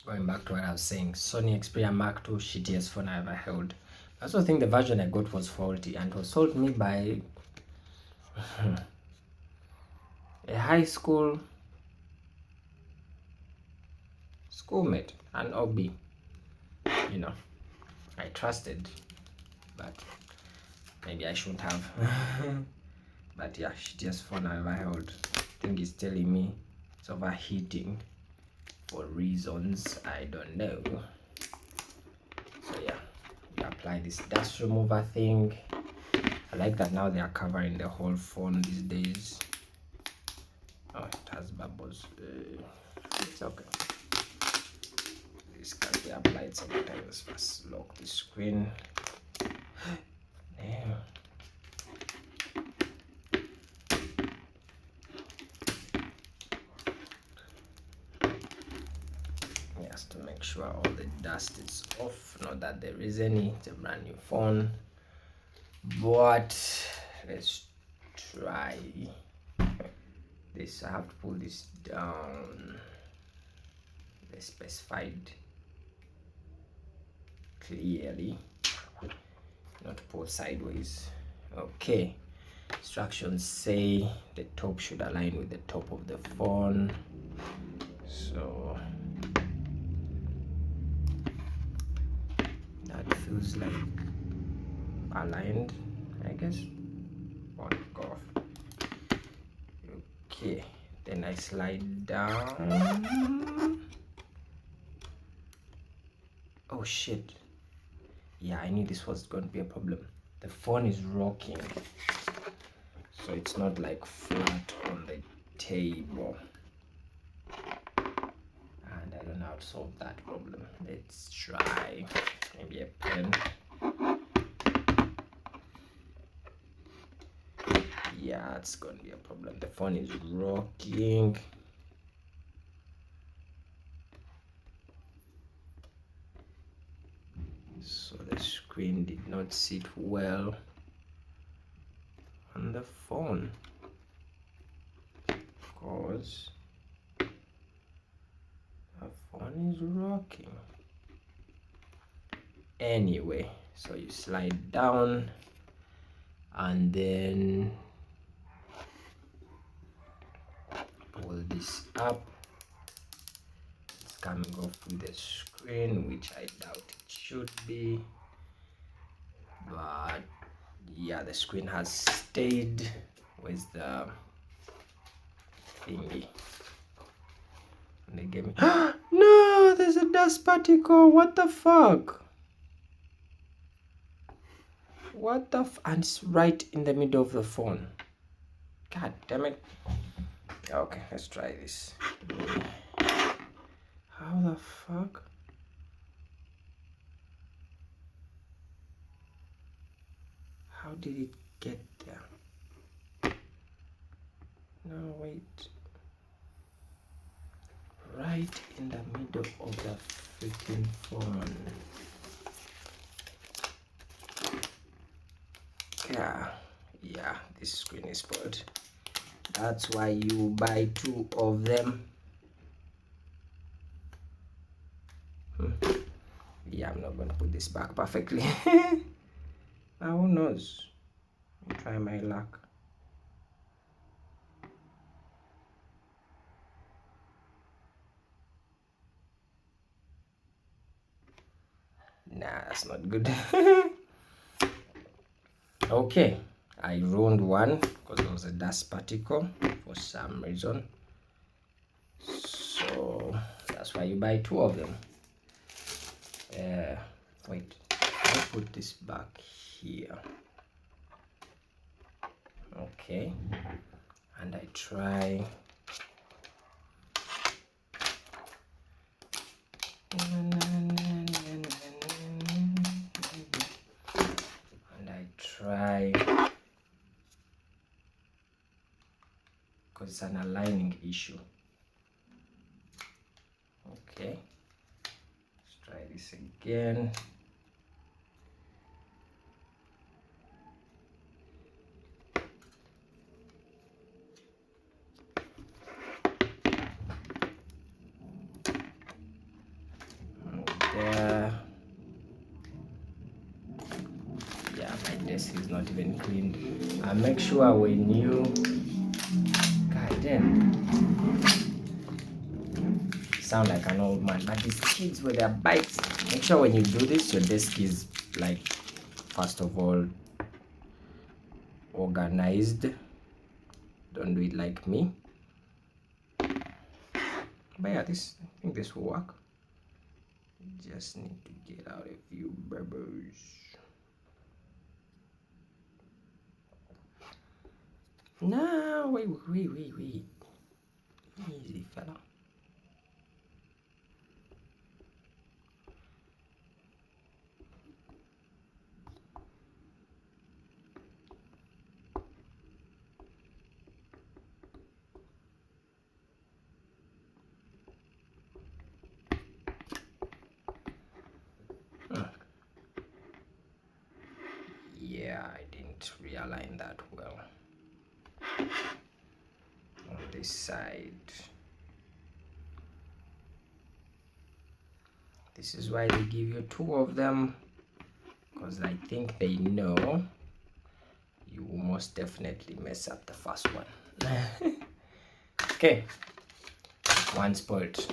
Going back to what I was saying, Sony Xperia Mark II, shittiest phone I ever held. I also think the version I got was faulty and was sold me by a high school schoolmate, an OB. You know, I trusted, but maybe I shouldn't have. But yeah, shittiest phone I ever held. I think it's telling me it's overheating for reasons I don't know. So yeah, we apply this dust remover thing. I like that now they are covering the whole phone these days. Oh, it has bubbles. It's okay. This can be applied sometimes. First lock the screen. Damn. Yes, to make sure all the dust is off. Not that there is any. It's a brand new phone. But let's try this. I have to pull this down. They specified clearly not pull sideways. Okay, instructions say the top should align with the top of the phone, so that feels like aligned, I guess. On off. Okay, then I slide down. Oh shit, yeah, I knew this was going to be a problem. The phone is rocking, so it's not like flat on the table, and I don't know how to solve that problem. Let's try maybe a pen. Yeah, it's gonna be a problem. The phone is rocking. So the screen did not sit well on the phone because the phone is rocking. Anyway, so you slide down and then pull this up. It's coming off with the screen, which I doubt it should be, but yeah, the screen has stayed. Where's the thingy? And they gave me no, there's a dust particle. What the fuck? What the and it's right in the middle of the phone. God damn it. Okay, let's try this. How the fuck? How did it get there? No, wait. Right in the middle of the freaking phone. Yeah, this screen is spoiled. That's why you buy 2 of them. Yeah, I'm not gonna put this back perfectly. Now who knows? Let me try my luck. Nah, that's not good. Okay, I ruined one because there was a dust particle for some reason. So that's why you buy 2 of them. Wait, I'll put this back here. Okay, and I try. And I try, because it's an aligning issue. Okay, let's try this again. desk is not even cleaned. And make sure when you, god damn, sound like an old man, but these kids with their bikes, make sure when you do this, your desk is like, first of all, organized. Don't do it like me. But yeah, I think this will work. Just need to get out a few bubbles. No, wait. Easy, fella. Yeah, I didn't realign that well. On this side. This is why they give you two of them, because I think they know you will most definitely mess up the first one. Okay, one spoiled.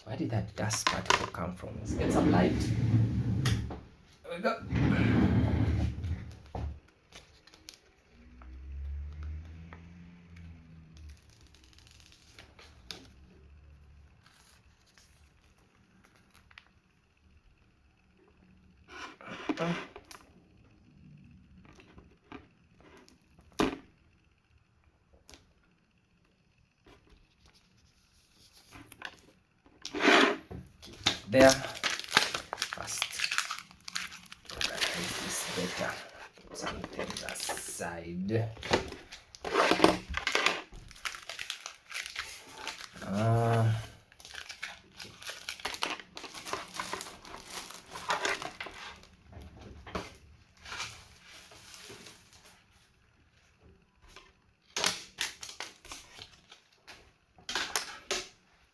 Where did that dust particle come from? Let's get some light. There we go. There. First, organize this better. Put some things aside.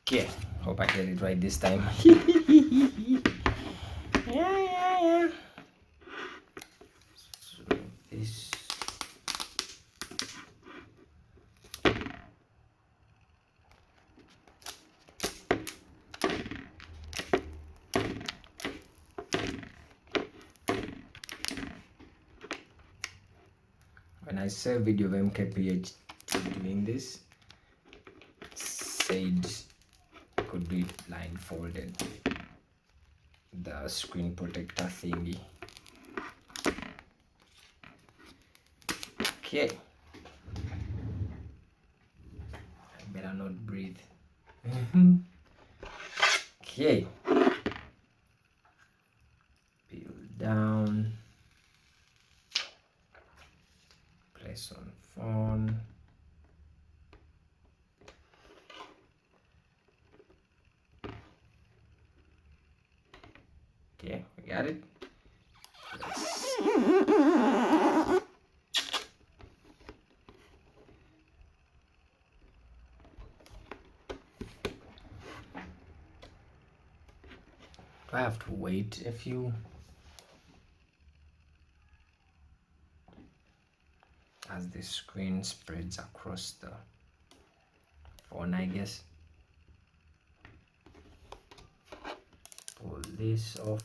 Okay, hope I get it right this time. Yeah. So this. When I saw a video of MKPH doing this, said could be blindfolded, the screen protector thingy. Okay, I better not breathe. Okay, peel down, place on phone. Okay, we got it. Do I have to wait a few? As the screen spreads across the phone, I guess. Pull this off.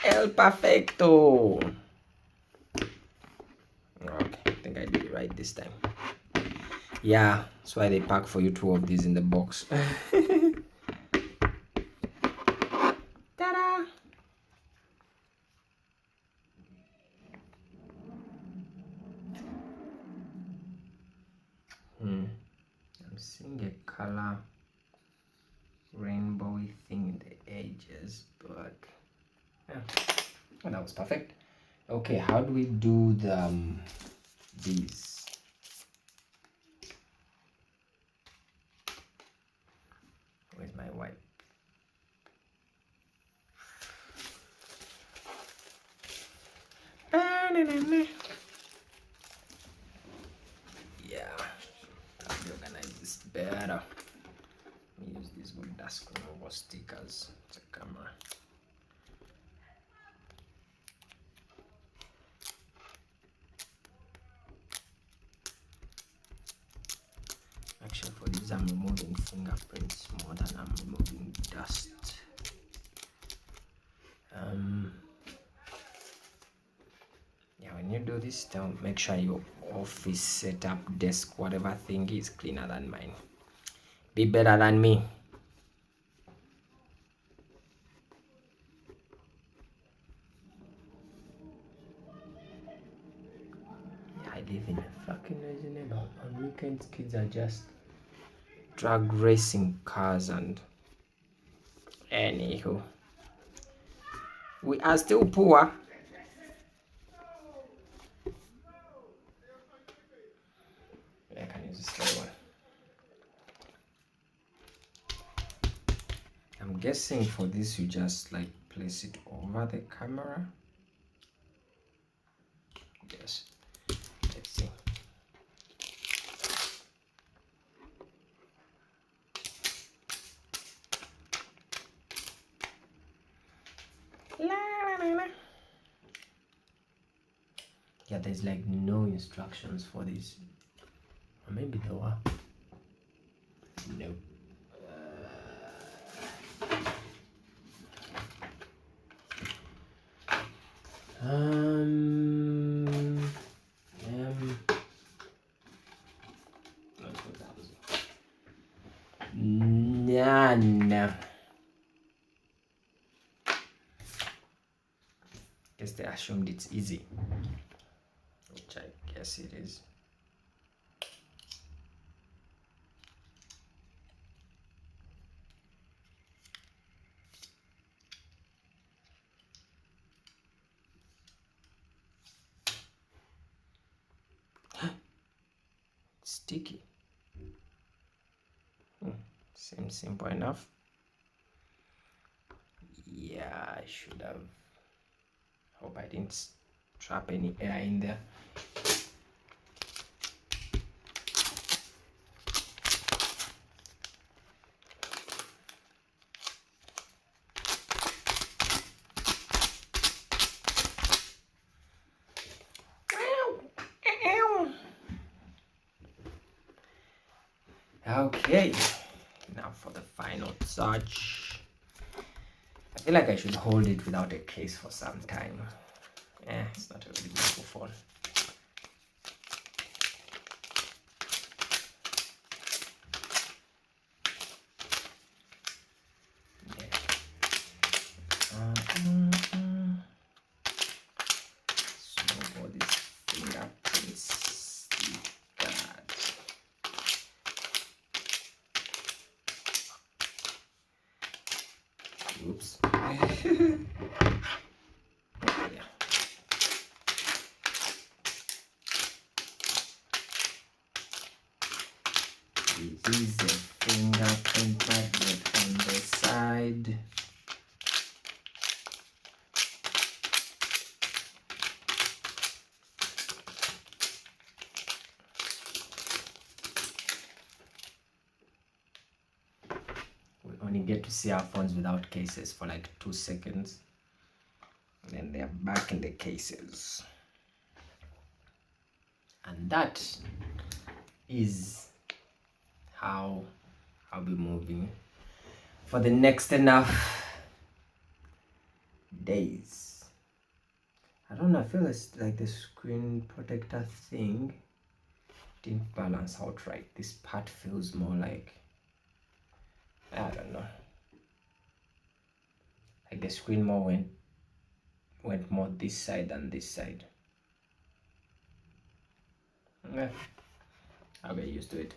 El perfecto. Okay, I think I did it right this time. Yeah, that's why they pack for you two of these in the box. Ta-da! I'm seeing a color rainbowy thing in the edges, but yeah, oh, that was perfect. Okay, how do we do the these? Where's my wipe? Yeah, I'll organize this better. better. Let me use these good dust removal stickers. It's a camera. Actually, for these, I'm removing fingerprints more than I'm removing dust. Yeah, when you do this, don't make sure your office setup, desk, whatever thing is cleaner than mine. Be better than me. Yeah, I live in a fucking noisy neighborhood. On weekends, kids are just drag racing cars and anywho. We are still poor. Yeah, I can use this slow one. I'm guessing for this you just like place it over the camera. Yes. Let's see. Yeah, there's like no instructions for this. Or maybe there were. No. No. Guess they assumed it's easy, which I guess it is. Sticky. Seems simple enough. Yeah, I should have. Hope I didn't trap any air in there. Okay, now for the final touch. I feel like I should hold it without a case for some time. It's not a really beautiful phone. So all these fingerprints. Oops. This is a fingerprint magnet on the side. We only get to see our phones without cases for like 2 seconds. And then they're back in the cases. And that is how I'll be moving for the next enough days. I don't know, I feel like the screen protector thing didn't balance out right. This part feels more like, I don't know, like the screen more went more this side than this side. I'll get used to it.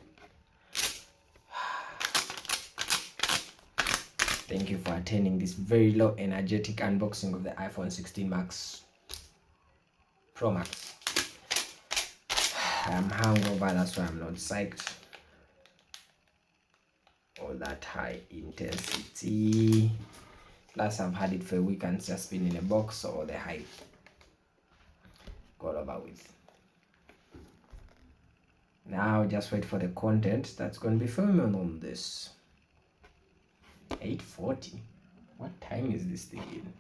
Thank you for attending this very low energetic unboxing of the iPhone 16 Max Pro Max. I'm hungover, that's why I'm not psyched. All that high intensity. Plus I've had it for a week and it's just been in a box, so the hype got over with. Now just wait for the content that's going to be filming on this. 8:40. What time is this thing in?